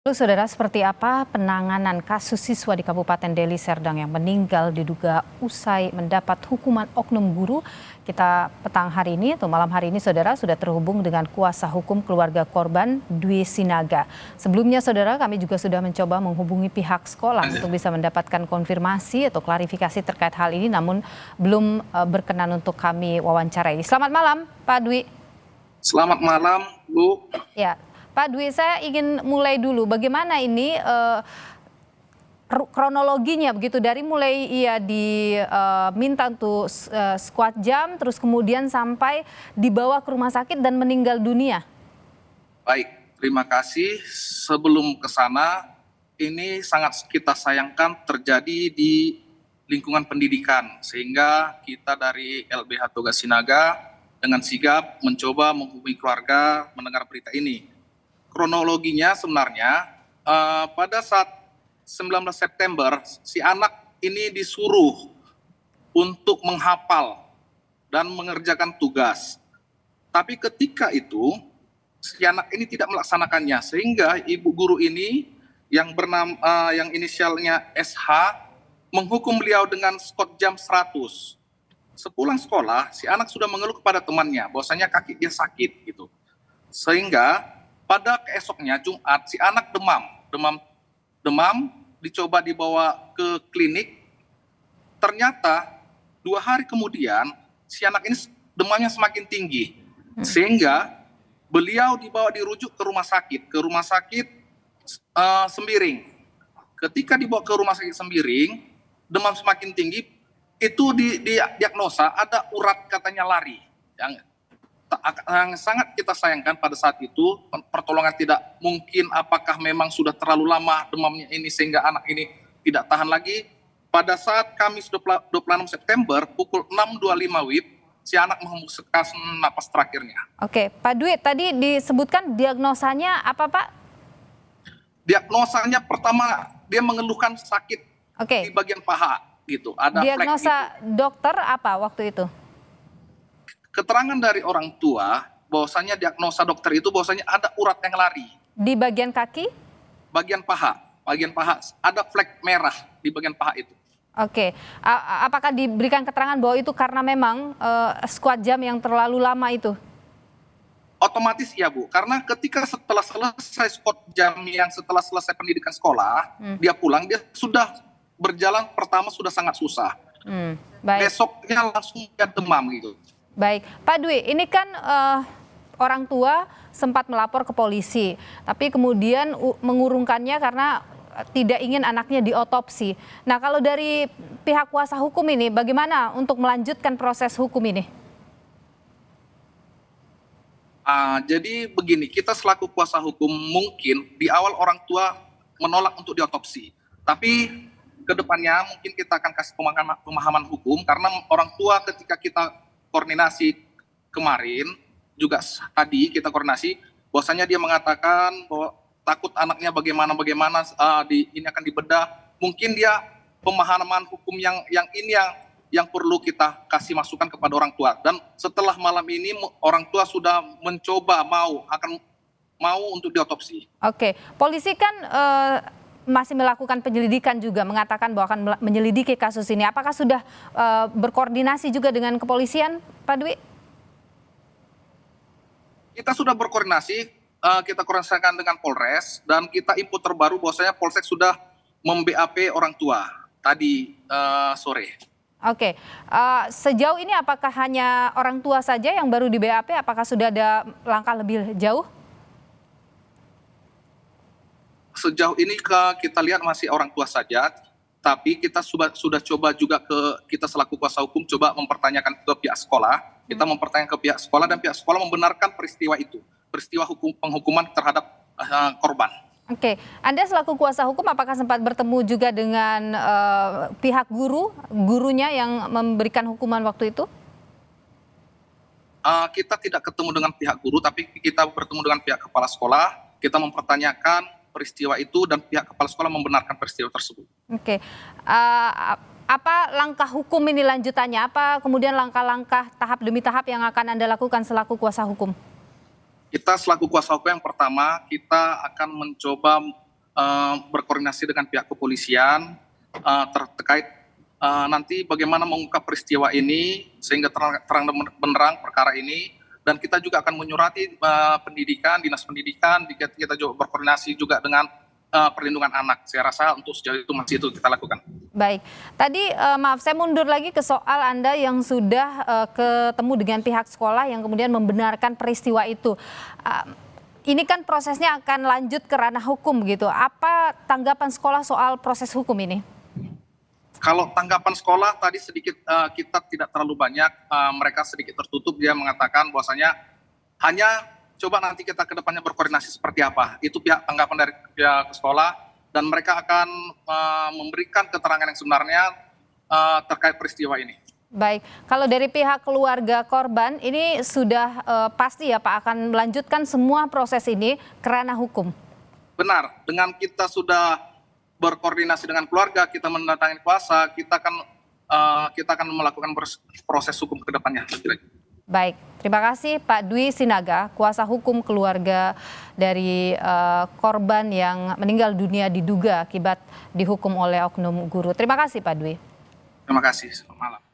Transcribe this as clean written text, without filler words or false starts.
Lalu saudara, seperti apa penanganan kasus siswa di Kabupaten Deli Serdang yang meninggal diduga usai mendapat hukuman oknum guru? Kita petang hari ini atau malam hari ini saudara sudah terhubung dengan kuasa hukum keluarga korban Dwi Sinaga. Sebelumnya saudara, kami juga sudah mencoba menghubungi pihak sekolah untuk bisa mendapatkan konfirmasi atau klarifikasi terkait hal ini, namun belum berkenan untuk kami wawancarai. Selamat malam Pak Dwi. Selamat malam, Bu. Ya, Pak Dwi, saya ingin mulai dulu. Bagaimana ini kronologinya begitu dari mulai ia diminta untuk squat jam, terus kemudian sampai dibawa ke rumah sakit dan meninggal dunia. Baik, terima kasih. Sebelum ke sana, ini sangat kita sayangkan terjadi di lingkungan pendidikan, sehingga kita dari LBH Toga Sinaga dengan sigap mencoba menghubungi keluarga mendengar berita ini. Kronologinya sebenarnya pada saat 19 September si anak ini disuruh untuk menghafal dan mengerjakan tugas. Tapi ketika itu si anak ini tidak melaksanakannya, sehingga ibu guru ini yang yang inisialnya SH menghukum beliau dengan skot jam 100. Sepulang sekolah, si anak sudah mengeluh kepada temannya bahwasanya kaki dia sakit gitu. Sehingga pada keesoknya Jumat si anak demam, dicoba dibawa ke klinik. Ternyata 2 hari kemudian si anak ini demamnya semakin tinggi, sehingga beliau dirujuk ke rumah sakit Sembiring. Ketika dibawa ke rumah sakit Sembiring, demam semakin tinggi, itu diagnosa ada urat katanya lari. Yang sangat kita sayangkan pada saat itu pertolongan tidak mungkin, apakah memang sudah terlalu lama demamnya ini sehingga anak ini tidak tahan lagi. Pada saat Kamis 26 September pukul 6.25 WIB si anak menghembuskan napas terakhirnya. Oke, Pak Dwi, tadi disebutkan diagnosanya apa Pak? Diagnosanya pertama dia mengeluhkan sakit di bagian paha gitu. Ada diagnosa gitu. Dokter apa waktu itu? Keterangan dari orang tua bahwasanya diagnosa dokter itu bahwasanya ada urat yang lari di bagian kaki, bagian paha ada flek merah di bagian paha itu. Oke, apakah diberikan keterangan bahwa itu karena memang squat jam yang terlalu lama itu? Otomatis ya Bu, karena ketika setelah selesai squat jam setelah selesai pendidikan sekolah, dia pulang, dia sudah berjalan pertama sudah sangat susah. Baik. Besoknya langsung dia demam gitu. Baik, Pak Dwi, ini kan orang tua sempat melapor ke polisi, tapi kemudian mengurungkannya karena tidak ingin anaknya diotopsi. Nah, kalau dari pihak kuasa hukum ini, bagaimana untuk melanjutkan proses hukum ini? Jadi begini, kita selaku kuasa hukum mungkin di awal orang tua menolak untuk diotopsi, tapi kedepannya mungkin kita akan kasih pemahaman hukum, karena orang tua ketika kita koordinasi kemarin juga tadi kita koordinasi bahwasanya dia mengatakan bahwa takut anaknya bagaimana ini akan dibedah. Mungkin dia pemahaman hukum yang perlu kita kasih masukan kepada orang tua. Dan setelah malam ini orang tua sudah mencoba mau untuk diotopsi. Oke, polisi kan masih melakukan penyelidikan juga, mengatakan bahwa akan menyelidiki kasus ini. Apakah sudah berkoordinasi juga dengan kepolisian, Pak Dwi? Kita sudah berkoordinasi, kita koordinasikan dengan Polres, dan kita info terbaru bahwasanya Polsek sudah mem-BAP orang tua tadi sore. Oke, sejauh ini apakah hanya orang tua saja yang baru di BAP? Apakah sudah ada langkah lebih jauh? Sejauh ini kita lihat masih orang tua saja, tapi kita sudah coba juga kita selaku kuasa hukum coba mempertanyakan ke pihak sekolah. Kita mempertanyakan ke pihak sekolah dan pihak sekolah membenarkan peristiwa itu, peristiwa penghukuman terhadap korban. Oke, Anda selaku kuasa hukum apakah sempat bertemu juga dengan pihak gurunya yang memberikan hukuman waktu itu? Kita tidak ketemu dengan pihak guru, tapi kita bertemu dengan pihak kepala sekolah. Kita mempertanyakan peristiwa itu dan pihak kepala sekolah membenarkan peristiwa tersebut. Oke, apa langkah hukum ini lanjutannya? Apa kemudian langkah-langkah tahap demi tahap yang akan Anda lakukan selaku kuasa hukum? Kita selaku kuasa hukum yang pertama, kita akan mencoba berkoordinasi dengan pihak kepolisian terkait nanti bagaimana mengungkap peristiwa ini sehingga terang benderang perkara ini, dan kita juga akan menyurati pendidikan, dinas pendidikan, kita juga berkoordinasi juga dengan perlindungan anak. Saya rasa untuk sejauh itu masih itu kita lakukan. Baik, tadi maaf saya mundur lagi ke soal Anda yang sudah ketemu dengan pihak sekolah yang kemudian membenarkan peristiwa itu. Ini kan prosesnya akan lanjut ke ranah hukum gitu. Apa tanggapan sekolah soal proses hukum ini? Kalau tanggapan sekolah tadi sedikit kita tidak terlalu banyak, mereka sedikit tertutup, dia mengatakan bahwasanya hanya coba nanti kita ke depannya berkoordinasi seperti apa. Itu tanggapan dari pihak sekolah, dan mereka akan memberikan keterangan yang sebenarnya terkait peristiwa ini. Baik, kalau dari pihak keluarga korban ini sudah pasti ya Pak akan melanjutkan semua proses ini ke ranah hukum? Benar, dengan kita sudah berkoordinasi dengan keluarga, kita mendatangi kuasa, kita akan melakukan proses hukum ke depannya. Baik, terima kasih Pak Dwi Sinaga, kuasa hukum keluarga dari korban yang meninggal dunia diduga akibat dihukum oleh oknum guru. Terima kasih Pak Dwi. Terima kasih, selamat malam.